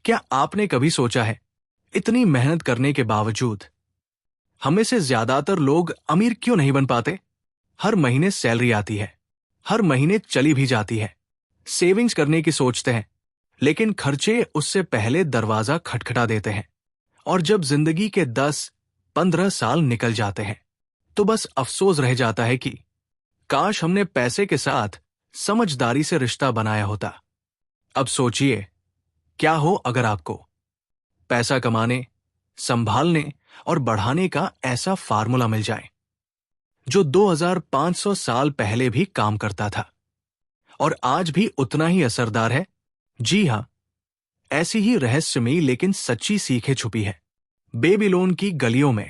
क्या आपने कभी सोचा है, इतनी मेहनत करने के बावजूद हम में से ज्यादातर लोग अमीर क्यों नहीं बन पाते? हर महीने सैलरी आती है, हर महीने चली भी जाती है, सेविंग्स करने की सोचते हैं, लेकिन खर्चे उससे पहले दरवाजा खटखटा देते हैं। और जब जिंदगी के 10-15 साल निकल जाते हैं, तो बस अफसोस रह जाता है कि काश हमने पैसे के साथ समझदारी से रिश्ता बनाया होता। अब सोचिए, क्या हो अगर आपको पैसा कमाने, संभालने और बढ़ाने का ऐसा फार्मूला मिल जाए जो 2500 साल पहले भी काम करता था और आज भी उतना ही असरदार है। जी हां, ऐसी ही रहस्यमयी लेकिन सच्ची सीखें छुपी है बेबीलोन की गलियों में,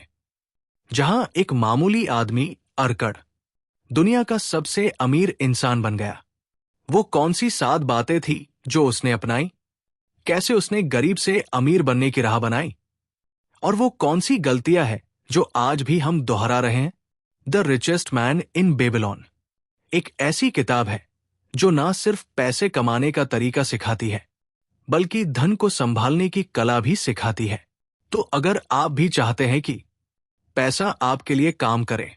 जहां एक मामूली आदमी अरकड़ दुनिया का सबसे अमीर इंसान बन गया। वो कौन सी 7 बातें थी जो उसने अपनाई? कैसे उसने गरीब से अमीर बनने की राह बनाई? और वो कौन सी गलतियां हैं जो आज भी हम दोहरा रहे हैं? The richest man in Babylon एक ऐसी किताब है जो ना सिर्फ पैसे कमाने का तरीका सिखाती है, बल्कि धन को संभालने की कला भी सिखाती है। तो अगर आप भी चाहते हैं कि पैसा आपके लिए काम करे,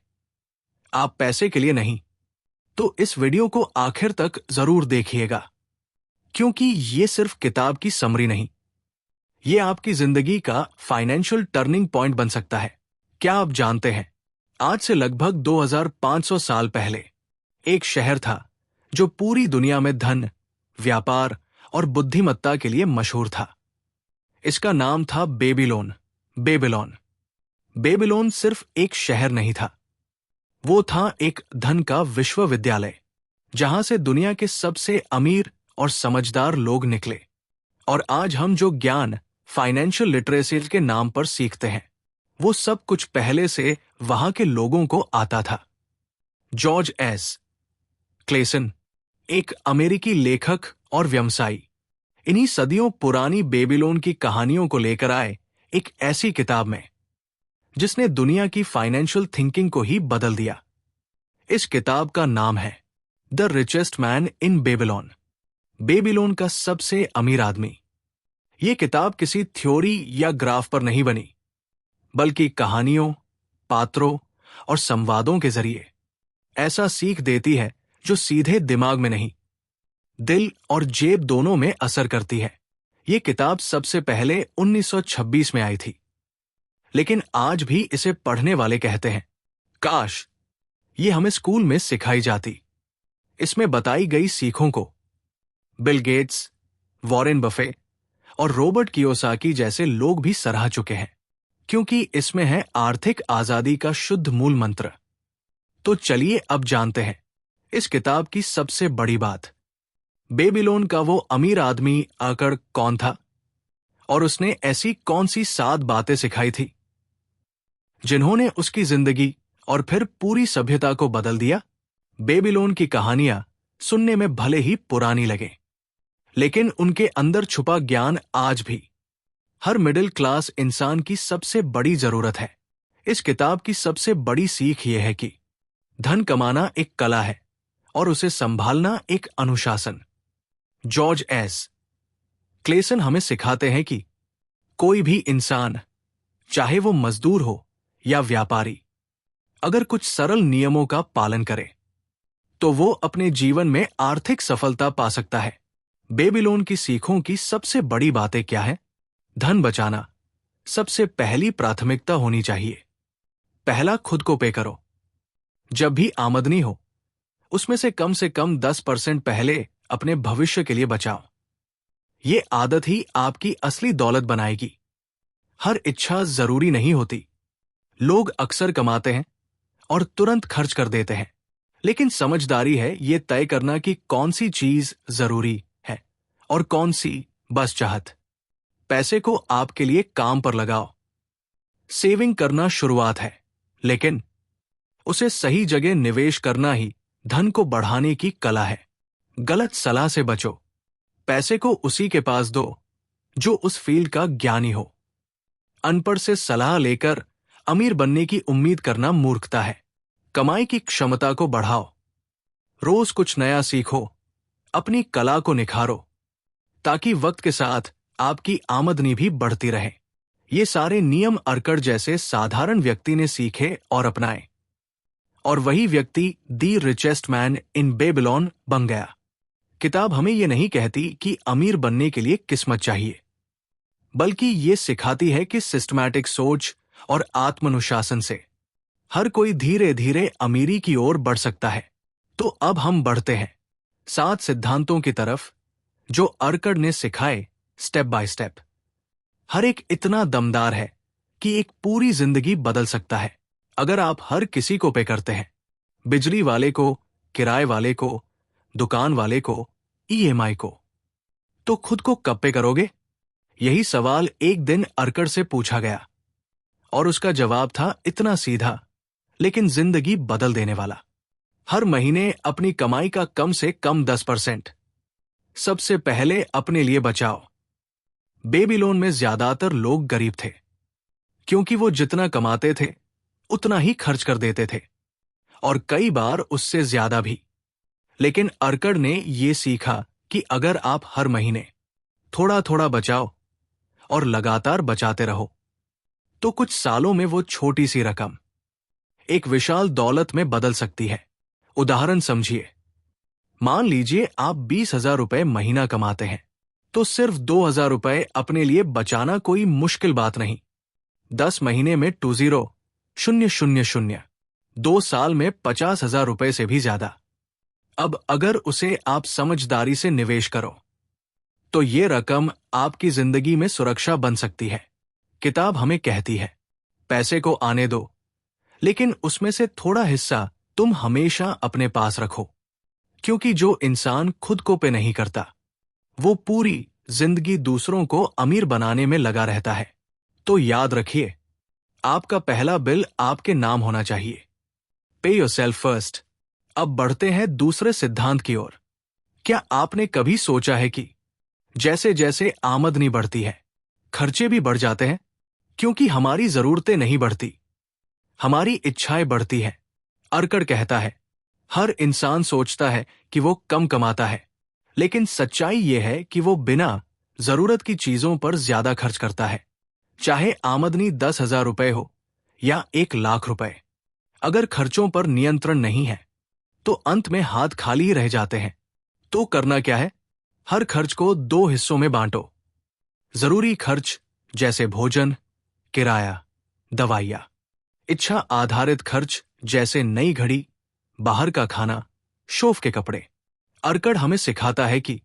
आप पैसे के लिए नहीं, तो इस वीडियो को आखिर तक जरूर देखिएगा, क्योंकि ये सिर्फ किताब की समरी नहीं, ये आपकी जिंदगी का फाइनेंशियल टर्निंग पॉइंट बन सकता है। क्या आप जानते हैं, आज से लगभग 2500 साल पहले एक शहर था जो पूरी दुनिया में धन, व्यापार और बुद्धिमत्ता के लिए मशहूर था। इसका नाम था बेबीलोन। बेबीलोन सिर्फ एक शहर नहीं था, वो था एक धन का विश्वविद्यालय, जहां से दुनिया के सबसे अमीर और समझदार लोग निकले। और आज हम जो ज्ञान फाइनेंशियल लिटरेसी के नाम पर सीखते हैं, वो सब कुछ पहले से वहां के लोगों को आता था। जॉर्ज एस क्लेसन, एक अमेरिकी लेखक और व्यवसायी, इन्हीं सदियों पुरानी बेबीलोन की कहानियों को लेकर आए एक ऐसी किताब में जिसने दुनिया की फाइनेंशियल थिंकिंग को ही बदल दिया। इस किताब का नाम है the richest man in Babylon, Babylon का सबसे अमीर आदमी। यह किताब किसी थ्योरी या ग्राफ पर नहीं बनी, बल्कि कहानियों, पात्रों और संवादों के जरिए ऐसा सीख देती है जो सीधे दिमाग में नहीं, दिल और जेब दोनों में असर करती है। यह किताब सबसे पहले 1926 में आई थी, लेकिन आज भी इसे पढ़ने वाले कहते हैं, काश ये हमें स्कूल में सिखाई जाती। इसमें बताई गई सीखों को बिल गेट्स, वॉरेन बफे और रॉबर्ट कियोसाकी जैसे लोग भी सराह चुके हैं, क्योंकि इसमें है आर्थिक आजादी का शुद्ध मूल मंत्र। तो चलिए अब जानते हैं इस किताब की सबसे बड़ी बात। बेबीलोन का वो अमीर आदमी अरकड़ कौन था, और उसने ऐसी कौन सी 7 बातें सिखाई थी जिन्होंने उसकी जिंदगी और फिर पूरी सभ्यता को बदल दिया। बेबीलोन की कहानियां सुनने में भले ही पुरानी लगे, लेकिन उनके अंदर छुपा ज्ञान आज भी हर मिडिल क्लास इंसान की सबसे बड़ी जरूरत है। इस किताब की सबसे बड़ी सीख यह है कि धन कमाना एक कला है और उसे संभालना एक अनुशासन। जॉर्ज एस क्लेसन हमें सिखाते हैं कि कोई भी इंसान, चाहे वो मजदूर हो या व्यापारी, अगर कुछ सरल नियमों का पालन करे तो वो अपने जीवन में आर्थिक सफलता पा सकता है। बेबीलोन की सीखों की सबसे बड़ी बातें क्या है? धन बचाना सबसे पहली प्राथमिकता होनी चाहिए। पहला, खुद को पे करो। जब भी आमदनी हो, उसमें से कम 10% पहले अपने भविष्य के लिए बचाओ। ये आदत ही आपकी असली दौलत बनाएगी। हर इच्छा जरूरी नहीं होती। लोग अक्सर कमाते हैं और तुरंत खर्च कर देते हैं, लेकिन समझदारी है ये तय करना कि कौन सी चीज जरूरी है और कौन सी बस चाहत। पैसे को आपके लिए काम पर लगाओ। सेविंग करना शुरुआत है, लेकिन उसे सही जगह निवेश करना ही धन को बढ़ाने की कला है। गलत सलाह से बचो। पैसे को उसी के पास दो जो उस फील्ड का ज्ञानी हो। अनपढ़ से सलाह लेकर अमीर बनने की उम्मीद करना मूर्खता है। कमाई की क्षमता को बढ़ाओ। रोज कुछ नया सीखो। अपनी कला को निखारो, ताकि वक्त के साथ आपकी आमदनी भी बढ़ती रहे। ये सारे नियम अर्कड़ जैसे साधारण व्यक्ति ने सीखे और अपनाए, और वही व्यक्ति दी रिचेस्ट मैन इन बेबीलोन बन गया। किताब हमें ये नहीं कहती कि अमीर बनने के लिए किस्मत चाहिए, बल्कि ये सिखाती है कि सिस्टमैटिक सोच और आत्मानुशासन से हर कोई धीरे धीरे अमीरी की ओर बढ़ सकता है। तो अब हम बढ़ते हैं 7 सिद्धांतों की तरफ जो अर्कड़ ने सिखाए, स्टेप बाय स्टेप। हर एक इतना दमदार है कि एक पूरी जिंदगी बदल सकता है। अगर आप हर किसी को पे करते हैं, बिजली वाले को, किराए वाले को, दुकान वाले को, ईएमआई को, तो खुद को कब पे करोगे? यही सवाल एक दिन अर्कड़ से पूछा गया, और उसका जवाब था इतना सीधा लेकिन जिंदगी बदल देने वाला। हर महीने अपनी कमाई का कम से कम 10% सबसे पहले अपने लिए बचाओ। बेबीलोन में ज्यादातर लोग गरीब थे, क्योंकि वो जितना कमाते थे उतना ही खर्च कर देते थे, और कई बार उससे ज्यादा भी। लेकिन अर्कड़ ने ये सीखा कि अगर आप हर महीने थोड़ा थोड़ा बचाओ और लगातार बचाते रहो, तो कुछ सालों में वो छोटी सी रकम एक विशाल दौलत में बदल सकती है। उदाहरण समझिए, मान लीजिए आप 20,000 रुपए महीना कमाते हैं, तो सिर्फ 2,000 रुपए अपने लिए बचाना कोई मुश्किल बात नहीं। 10 महीने में 20,000 2 साल में 50,000 रुपए से भी ज्यादा। अब अगर उसे आप समझदारी से निवेश करो, तो ये रकम आपकी जिंदगी में सुरक्षा बन सकती है। किताब हमें कहती है, पैसे को आने दो, लेकिन उसमें से थोड़ा हिस्सा तुम हमेशा अपने पास रखो, क्योंकि जो इंसान खुद को पे नहीं करता, वो पूरी जिंदगी दूसरों को अमीर बनाने में लगा रहता है। तो याद रखिए, आपका पहला बिल आपके नाम होना चाहिए। पे योरसेल्फ फर्स्ट। अब बढ़ते हैं दूसरे सिद्धांत की ओर। क्या आपने कभी सोचा है कि जैसे जैसे आमदनी बढ़ती है, खर्चे भी बढ़ जाते हैं? क्योंकि हमारी जरूरतें नहीं बढ़ती, हमारी इच्छाएं बढ़ती हैं। अर्कड़ कहता है, हर इंसान सोचता है कि वो कम कमाता है, लेकिन सच्चाई ये है कि वो बिना जरूरत की चीजों पर ज्यादा खर्च करता है। चाहे आमदनी 10,000 रुपए हो या 1,00,000 रुपए, अगर खर्चों पर नियंत्रण नहीं है तो अंत में हाथ खाली ही रह जाते हैं। तो करना क्या है? हर खर्च को 2 हिस्सों में बांटो। जरूरी खर्च जैसे भोजन, किराया, दवाइयां। इच्छा आधारित खर्च जैसे नई घड़ी, बाहर का खाना, शोफ के कपड़े। अर्कड़ हमें सिखाता है कि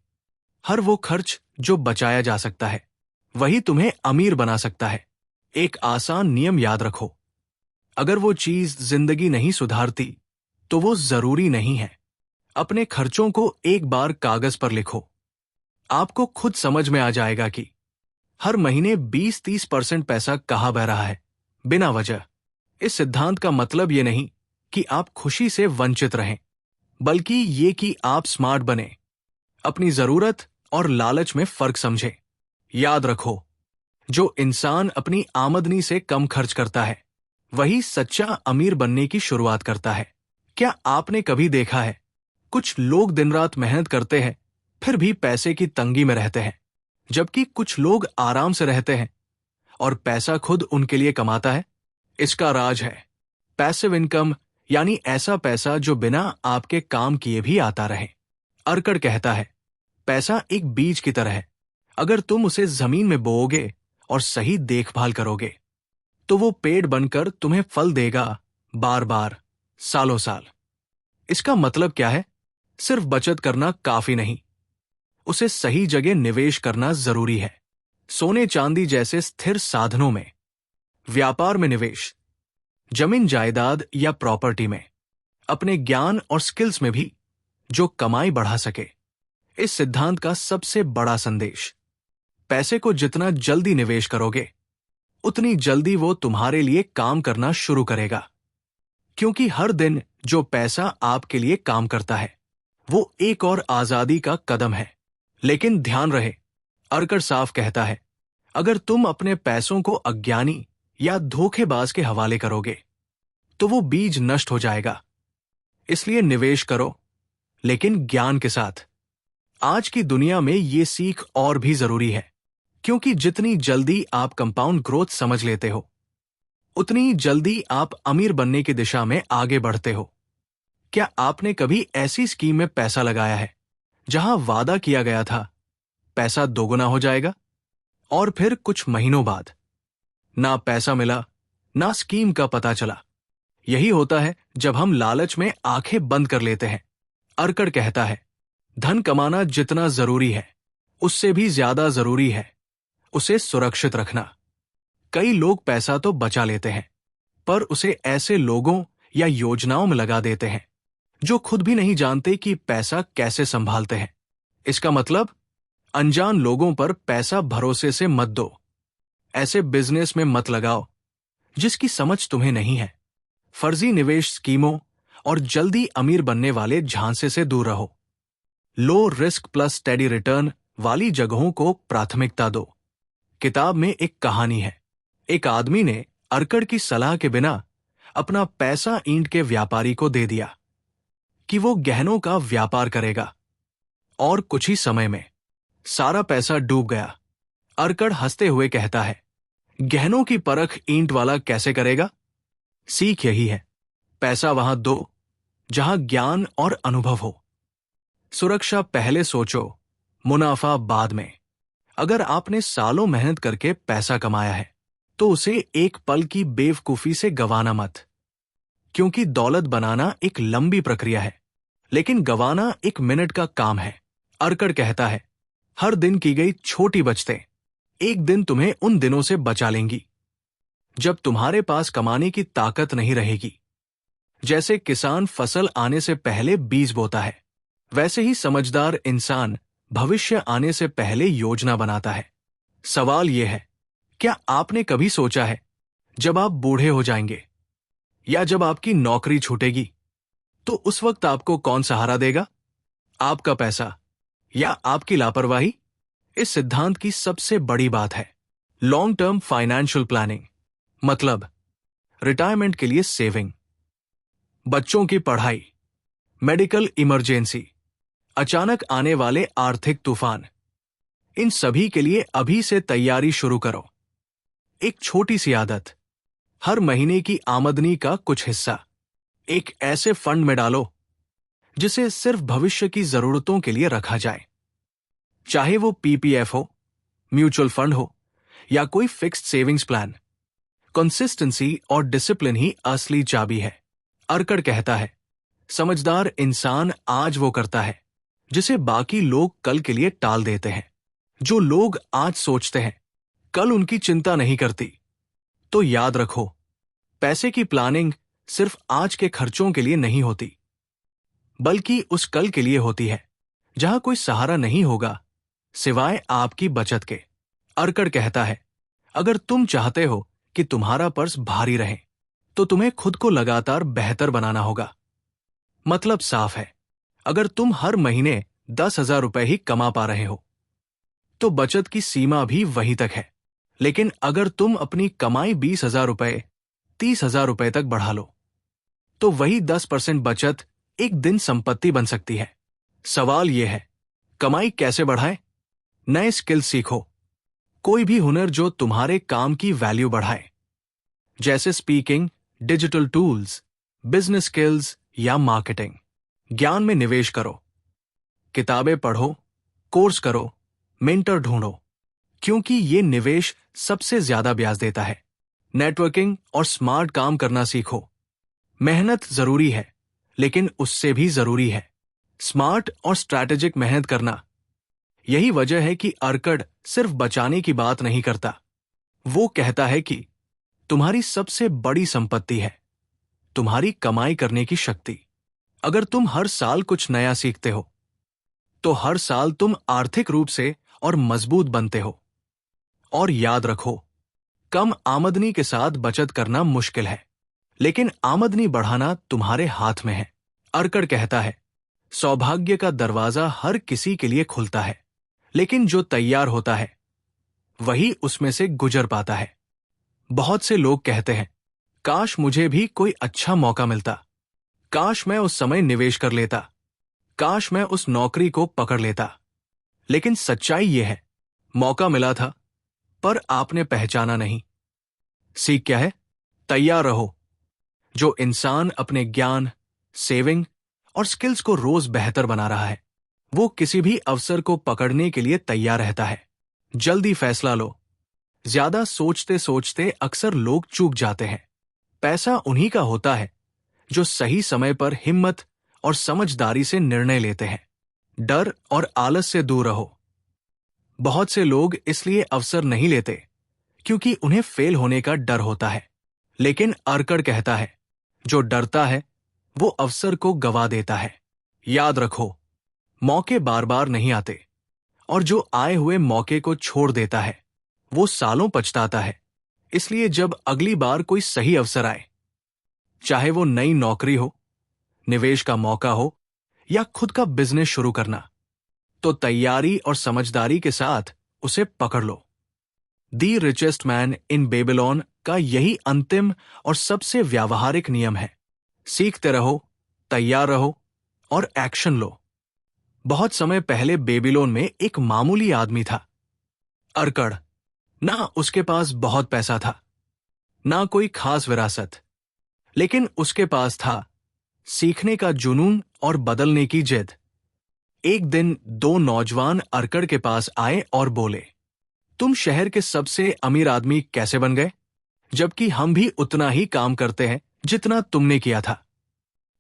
हर वो खर्च जो बचाया जा सकता है, वही तुम्हें अमीर बना सकता है। एक आसान नियम याद रखो, अगर वो चीज जिंदगी नहीं सुधारती, तो वो जरूरी नहीं है। अपने खर्चों को एक बार कागज पर लिखो, आपको खुद समझ में आ जाएगा कि हर महीने 20-30% पैसा कहाँ बह रहा है बिना वजह। इस सिद्धांत का मतलब ये नहीं कि आप खुशी से वंचित रहें, बल्कि ये कि आप स्मार्ट बने, अपनी जरूरत और लालच में फर्क समझें। याद रखो, जो इंसान अपनी आमदनी से कम खर्च करता है, वही सच्चा अमीर बनने की शुरुआत करता है। क्या आपने कभी देखा है, कुछ लोग दिन रात मेहनत करते हैं फिर भी पैसे की तंगी में रहते हैं, जबकि कुछ लोग आराम से रहते हैं और पैसा खुद उनके लिए कमाता है? इसका राज है पैसिव इनकम, यानी ऐसा पैसा जो बिना आपके काम किए भी आता रहे। अर्कड़ कहता है, पैसा एक बीज की तरह है। अगर तुम उसे जमीन में बोओगे और सही देखभाल करोगे, तो वो पेड़ बनकर तुम्हें फल देगा, बार बार, सालों साल। इसका मतलब क्या है? सिर्फ बचत करना काफी नहीं, उसे सही जगह निवेश करना जरूरी है। सोने चांदी जैसे स्थिर साधनों में, व्यापार में निवेश, जमीन जायदाद या प्रॉपर्टी में, अपने ज्ञान और स्किल्स में भी, जो कमाई बढ़ा सके। इस सिद्धांत का सबसे बड़ा संदेश, पैसे को जितना जल्दी निवेश करोगे, उतनी जल्दी वो तुम्हारे लिए काम करना शुरू करेगा। क्योंकि हर दिन जो पैसा आपके लिए काम करता है, वो एक और आजादी का कदम है। लेकिन ध्यान रहे, अर्कड़ साफ कहता है, अगर तुम अपने पैसों को अज्ञानी या धोखेबाज के हवाले करोगे, तो वो बीज नष्ट हो जाएगा। इसलिए निवेश करो, लेकिन ज्ञान के साथ। आज की दुनिया में ये सीख और भी जरूरी है, क्योंकि जितनी जल्दी आप कंपाउंड ग्रोथ समझ लेते हो, उतनी जल्दी आप अमीर बनने की दिशा में आगे बढ़ते हो। क्या आपने कभी ऐसी स्कीम में पैसा लगाया है जहां वादा किया गया था पैसा दोगुना हो जाएगा, और फिर कुछ महीनों बाद ना पैसा मिला, ना स्कीम का पता चला? यही होता है जब हम लालच में आंखें बंद कर लेते हैं। अर्कड़ कहता है, धन कमाना जितना जरूरी है, उससे भी ज्यादा जरूरी है उसे सुरक्षित रखना। कई लोग पैसा तो बचा लेते हैं, पर उसे ऐसे लोगों या योजनाओं में लगा देते हैं जो खुद भी नहीं जानते कि पैसा कैसे संभालते हैं। इसका मतलब, अनजान लोगों पर पैसा भरोसे से मत दो। ऐसे बिजनेस में मत लगाओ जिसकी समझ तुम्हें नहीं है। फर्जी निवेश स्कीमों और जल्दी अमीर बनने वाले झांसे से दूर रहो। Low risk plus steady return वाली जगहों को प्राथमिकता दो। किताब में एक कहानी है। एक आदमी ने अर्कड़ की सलाह के बिना अपना पैसा ईंट के व्यापारी को दे दिया कि वो गहनों का व्यापार करेगा, और कुछ ही समय में सारा पैसा डूब गया। अर्कड़ हंसते हुए कहता है, गहनों की परख ईंट वाला कैसे करेगा? सीख यही है, पैसा वहां दो जहां ज्ञान और अनुभव हो। सुरक्षा पहले सोचो, मुनाफा बाद में। अगर आपने सालों मेहनत करके पैसा कमाया है तो उसे एक पल की बेवकूफी से गंवाना मत, क्योंकि दौलत बनाना एक लंबी प्रक्रिया है, लेकिन गंवाना एक मिनट का काम है। अर्कड़ कहता है, हर दिन की गई छोटी बचतें एक दिन तुम्हें उन दिनों से बचा लेंगी जब तुम्हारे पास कमाने की ताकत नहीं रहेगी। जैसे किसान फसल आने से पहले बीज बोता है, वैसे ही समझदार इंसान भविष्य आने से पहले योजना बनाता है। सवाल यह है, क्या आपने कभी सोचा है, जब आप बूढ़े हो जाएंगे या जब आपकी नौकरी छूटेगी, तो उस वक्त आपको कौन सहारा देगा? आपका पैसा या आपकी लापरवाही? इस सिद्धांत की सबसे बड़ी बात है लॉन्ग टर्म फाइनेंशियल प्लानिंग। मतलब, रिटायरमेंट के लिए सेविंग, बच्चों की पढ़ाई, मेडिकल इमरजेंसी, अचानक आने वाले आर्थिक तूफान, इन सभी के लिए अभी से तैयारी शुरू करो। एक छोटी सी आदत, हर महीने की आमदनी का कुछ हिस्सा एक ऐसे फंड में डालो जिसे सिर्फ भविष्य की जरूरतों के लिए रखा जाए। चाहे वो पीपीएफ हो, म्यूचुअल फंड हो या कोई फिक्स्ड सेविंग्स प्लान, कंसिस्टेंसी और डिसिप्लिन ही असली चाबी है। अर्कड़ कहता है, समझदार इंसान आज वो करता है जिसे बाकी लोग कल के लिए टाल देते हैं। जो लोग आज सोचते हैं कल उनकी चिंता नहीं करती। तो याद रखो, पैसे की प्लानिंग सिर्फ आज के खर्चों के लिए नहीं होती, बल्कि उस कल के लिए होती है जहां कोई सहारा नहीं होगा सिवाय आपकी बचत के। अर्कड़ कहता है, अगर तुम चाहते हो कि तुम्हारा पर्स भारी रहे तो तुम्हें खुद को लगातार बेहतर बनाना होगा। मतलब साफ है, अगर तुम हर महीने 10,000 रुपए ही कमा पा रहे हो तो बचत की सीमा भी वहीं तक है। लेकिन अगर तुम अपनी कमाई 20,000 रुपए 30,000 रुपए तक बढ़ा लो तो वही 10% बचत एक दिन संपत्ति बन सकती है। सवाल यह है, कमाई कैसे बढ़ाएं? नए स्किल सीखो, कोई भी हुनर जो तुम्हारे काम की वैल्यू बढ़ाए, जैसे speaking, digital tools, business skills या मार्केटिंग। ज्ञान में निवेश करो, किताबें पढ़ो, कोर्स करो, मेंटर ढूंढो, क्योंकि ये निवेश सबसे ज्यादा ब्याज देता है। नेटवर्किंग और स्मार्ट काम करना सीखो। मेहनत जरूरी है, लेकिन उससे भी जरूरी है स्मार्ट और स्ट्रैटेजिक मेहनत करना। यही वजह है कि अर्कड़ सिर्फ बचाने की बात नहीं करता, वो कहता है कि तुम्हारी सबसे बड़ी संपत्ति है तुम्हारी कमाई करने की शक्ति। अगर तुम हर साल कुछ नया सीखते हो तो हर साल तुम आर्थिक रूप से और मजबूत बनते हो। और याद रखो, कम आमदनी के साथ बचत करना मुश्किल है, लेकिन आमदनी बढ़ाना तुम्हारे हाथ में है। अर्कड़ कहता है, सौभाग्य का दरवाजा हर किसी के लिए खुलता है, लेकिन जो तैयार होता है वही उसमें से गुजर पाता है। बहुत से लोग कहते हैं, काश मुझे भी कोई अच्छा मौका मिलता, काश मैं उस समय निवेश कर लेता, काश मैं उस नौकरी को पकड़ लेता। लेकिन सच्चाई यह है, मौका मिला था पर आपने पहचाना नहीं। सीख क्या है? तैयार रहो। जो इंसान अपने ज्ञान, सेविंग और स्किल्स को रोज बेहतर बना रहा है, वो किसी भी अवसर को पकड़ने के लिए तैयार रहता है। जल्दी फैसला लो। ज्यादा सोचते सोचते अक्सर लोग चूक जाते हैं। पैसा उन्हीं का होता है जो सही समय पर हिम्मत और समझदारी से निर्णय लेते हैं। डर और आलस से दूर रहो। बहुत से लोग इसलिए अवसर नहीं लेते क्योंकि उन्हें फेल होने का डर होता है। लेकिन अर्कड़ कहता है, जो डरता है वो अवसर को गवा देता है। याद रखो, मौके बार बार नहीं आते, और जो आए हुए मौके को छोड़ देता है वो सालों पछताता है। इसलिए जब अगली बार कोई सही अवसर आए, चाहे वो नई नौकरी हो, निवेश का मौका हो या खुद का बिजनेस शुरू करना, तो तैयारी और समझदारी के साथ उसे पकड़ लो। दी रिचेस्ट मैन इन बेबीलोन का यही अंतिम और सबसे व्यावहारिक नियम है। सीखते रहो, तैयार रहो और एक्शन लो। बहुत समय पहले बेबीलोन में एक मामूली आदमी था, अर्कड़। ना उसके पास बहुत पैसा था, ना कोई खास विरासत, लेकिन उसके पास था सीखने का जुनून और बदलने की जिद। एक दिन दो नौजवान अर्कड़ के पास आए और बोले, तुम शहर के सबसे अमीर आदमी कैसे बन गए, जबकि हम भी उतना ही काम करते हैं जितना तुमने किया था?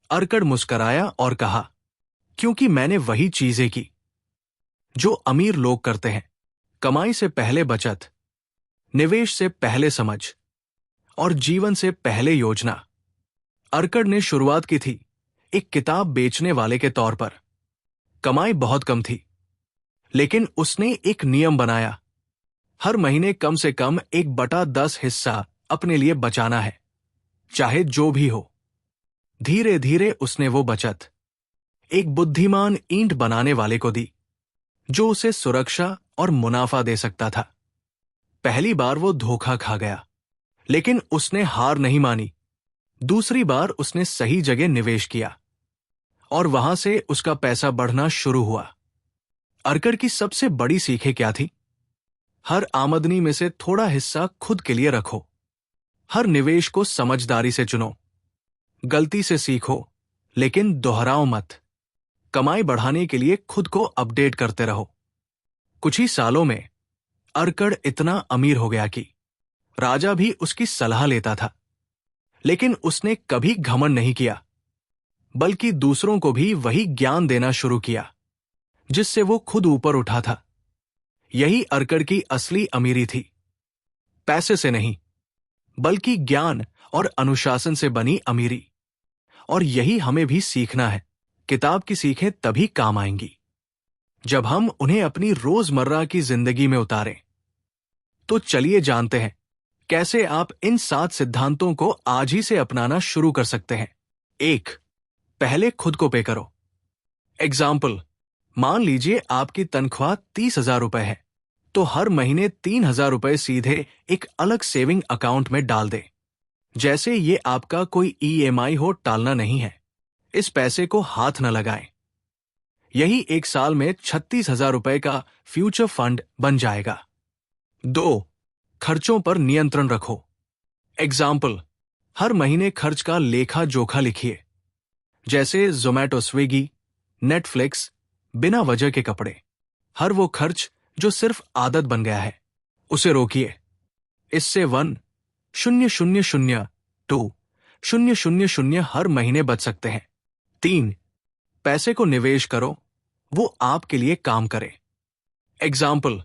अर्कड़ मुस्कराया और कहा, क्योंकि मैंने वही चीजें की जो अमीर लोग करते हैं। कमाई से पहले बचत, निवेश से पहले समझ और जीवन से पहले योजना। अर्कड़ ने शुरुआत की थी एक किताब बेचने वाले के तौर पर। कमाई बहुत कम थी, लेकिन उसने एक नियम बनाया, हर महीने कम से कम 1/10 हिस्सा अपने लिए बचाना है, चाहे जो भी हो। धीरे धीरे उसने वो बचत एक बुद्धिमान ईंट बनाने वाले को दी, जो उसे सुरक्षा और मुनाफा दे सकता था। पहली बार वो धोखा खा गया, लेकिन उसने हार नहीं मानी। दूसरी बार उसने सही जगह निवेश किया और वहां से उसका पैसा बढ़ना शुरू हुआ। अर्कड़ की सबसे बड़ी सीखें क्या थी? हर आमदनी में से थोड़ा हिस्सा खुद के लिए रखो। हर निवेश को समझदारी से चुनो। गलती से सीखो, लेकिन दोहराओ मत। कमाई बढ़ाने के लिए खुद को अपडेट करते रहो। कुछ ही सालों में अर्कड़ इतना अमीर हो गया कि राजा भी उसकी सलाह लेता था। लेकिन उसने कभी घमंड नहीं किया, बल्कि दूसरों को भी वही ज्ञान देना शुरू किया जिससे वो खुद ऊपर उठा था। यही अर्कड़ की असली अमीरी थी। पैसे से नहीं, बल्कि ज्ञान और अनुशासन से बनी अमीरी। और यही हमें भी सीखना है। किताब की सीखें तभी काम आएंगी जब हम उन्हें अपनी रोजमर्रा की जिंदगी में उतारें। तो चलिए जानते हैं कैसे आप इन 7 सिद्धांतों को आज ही से अपनाना शुरू कर सकते हैं। 1. पहले खुद को पे करो। एग्जाम्पल, मान लीजिए आपकी तनख्वाह 30,000 रुपए है, तो हर महीने 3,000 रुपए सीधे एक अलग सेविंग अकाउंट में डाल दे। जैसे ये आपका कोई EMI हो, टालना नहीं है। इस पैसे को हाथ न लगाएं। यही एक साल में 36,000 रुपए का फ्यूचर फंड बन जाएगा। 2. खर्चों पर नियंत्रण रखो। एग्जाम्पल, हर महीने खर्च का लेखा जोखा लिखिए। जैसे ज़ोमैटो, स्विगी, नेटफ्लिक्स, बिना वजह के कपड़े। हर वो खर्च जो सिर्फ आदत बन गया है, उसे रोकिए। इससे 1,000,2,000 हर महीने बच सकते हैं। 3. पैसे को निवेश करो, वो आपके लिए काम करे। एग्जाम्पल,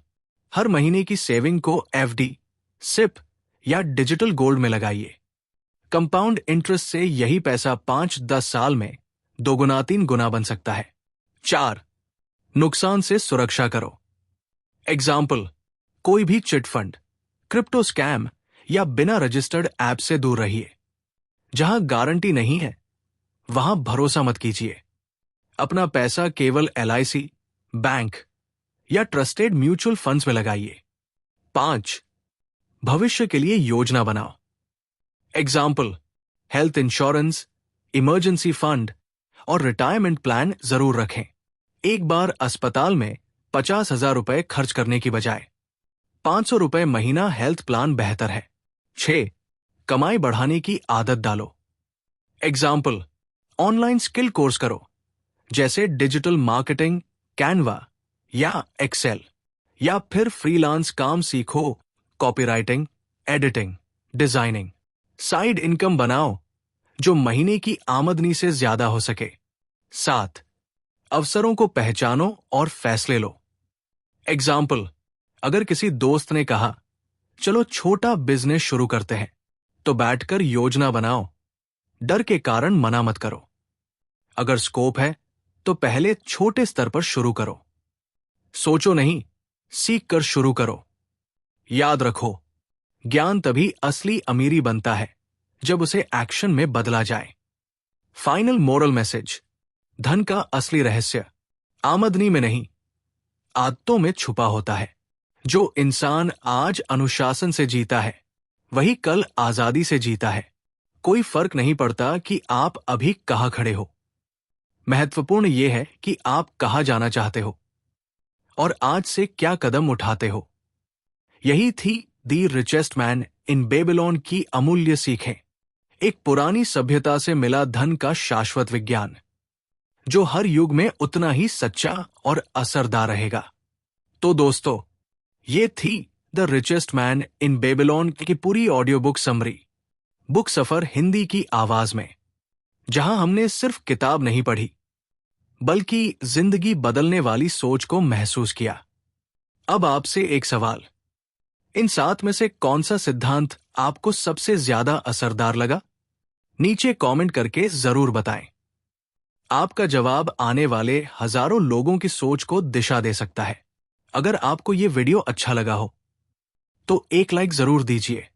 हर महीने की सेविंग को FD, SIP या डिजिटल गोल्ड में लगाइए। कंपाउंड इंटरेस्ट से यही पैसा 5-10 साल में 2-3 गुना बन सकता है। 4. नुकसान से सुरक्षा करो। एग्जाम्पल, कोई भी चिट फंड, क्रिप्टो स्कैम या बिना रजिस्टर्ड ऐप से दूर रहिए। जहां गारंटी नहीं है, वहां भरोसा मत कीजिए। अपना पैसा केवल LIC, बैंक या ट्रस्टेड म्यूचुअल फंड्स में लगाइए। 5. भविष्य के लिए योजना बनाओ। Example, health insurance, emergency fund और रिटायरमेंट प्लान जरूर रखें। एक बार अस्पताल में 50,000 रुपए खर्च करने की बजाय ₹500 महीना हेल्थ प्लान बेहतर है। 6. कमाई बढ़ाने की आदत डालो। एग्जाम्पल, ऑनलाइन स्किल कोर्स करो, जैसे डिजिटल मार्केटिंग, कैनवा या एक्सेल, या फिर फ्रीलांस काम सीखो, copywriting, editing, designing. Side income बनाओ जो महीने की आमदनी से ज्यादा हो सके। 7. अवसरों को पहचानो और फैसले लो। एग्जाम्पल, अगर किसी दोस्त ने कहा चलो छोटा बिजनेस शुरू करते हैं, तो बैठकर योजना बनाओ। डर के कारण मना मत करो। अगर स्कोप है तो पहले छोटे स्तर पर शुरू करो। सोचो नहीं, सीख कर शुरू करो। याद रखो, ज्ञान तभी असली अमीरी बनता है जब उसे एक्शन में बदला जाए। फाइनल मोरल मैसेज, धन का असली रहस्य आमदनी में नहीं, आदतों में छुपा होता है। जो इंसान आज अनुशासन से जीता है, वही कल आजादी से जीता है। कोई फर्क नहीं पड़ता कि आप अभी कहां खड़े हो। महत्वपूर्ण यह है कि आप कहां जाना चाहते हो और आज से क्या कदम उठाते हो। यही थी the richest man in Babylon की अमूल्य सीखें। एक पुरानी सभ्यता से मिला धन का शाश्वत विज्ञान, जो हर युग में उतना ही सच्चा और असरदार रहेगा। तो दोस्तों, ये थी the richest man in Babylon की पूरी ऑडियो बुक समरी, बुक सफर हिंदी की आवाज में, जहां हमने सिर्फ किताब नहीं पढ़ी, बल्कि जिंदगी बदलने वाली सोच को महसूस किया। अब आपसे एक सवाल, इन 7 में से कौन सा सिद्धांत आपको सबसे ज्यादा असरदार लगा? नीचे कमेंट करके जरूर बताएं। आपका जवाब आने वाले हजारों लोगों की सोच को दिशा दे सकता है। अगर आपको ये वीडियो अच्छा लगा हो तो एक लाइक जरूर दीजिए,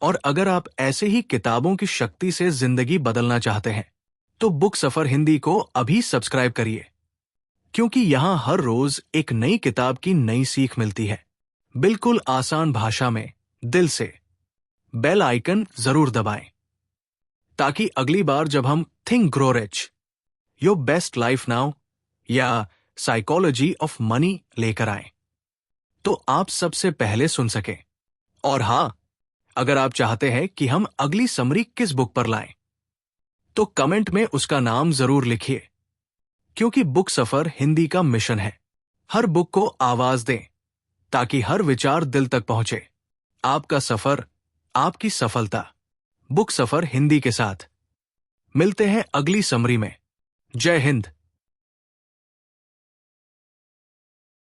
और अगर आप ऐसे ही किताबों की शक्ति से जिंदगी बदलना चाहते हैं तो बुक सफर हिंदी को अभी सब्सक्राइब करिए, क्योंकि यहां हर रोज एक नई किताब की नई सीख मिलती है, बिल्कुल आसान भाषा में, दिल से। बेल आइकन जरूर दबाएं ताकि अगली बार जब हम think grow rich, your best life now या साइकोलॉजी ऑफ मनी लेकर आएं, तो आप सबसे पहले सुन सकें। और हां, अगर आप चाहते हैं कि हम अगली समरी किस बुक पर लाएं, तो कमेंट में उसका नाम जरूर लिखिए, क्योंकि बुक सफर हिंदी का मिशन है हर बुक को आवाज दें ताकि हर विचार दिल तक पहुंचे। आपका सफर, आपकी सफलता, बुक सफर हिंदी के साथ। मिलते हैं अगली समरी में। जय हिंद।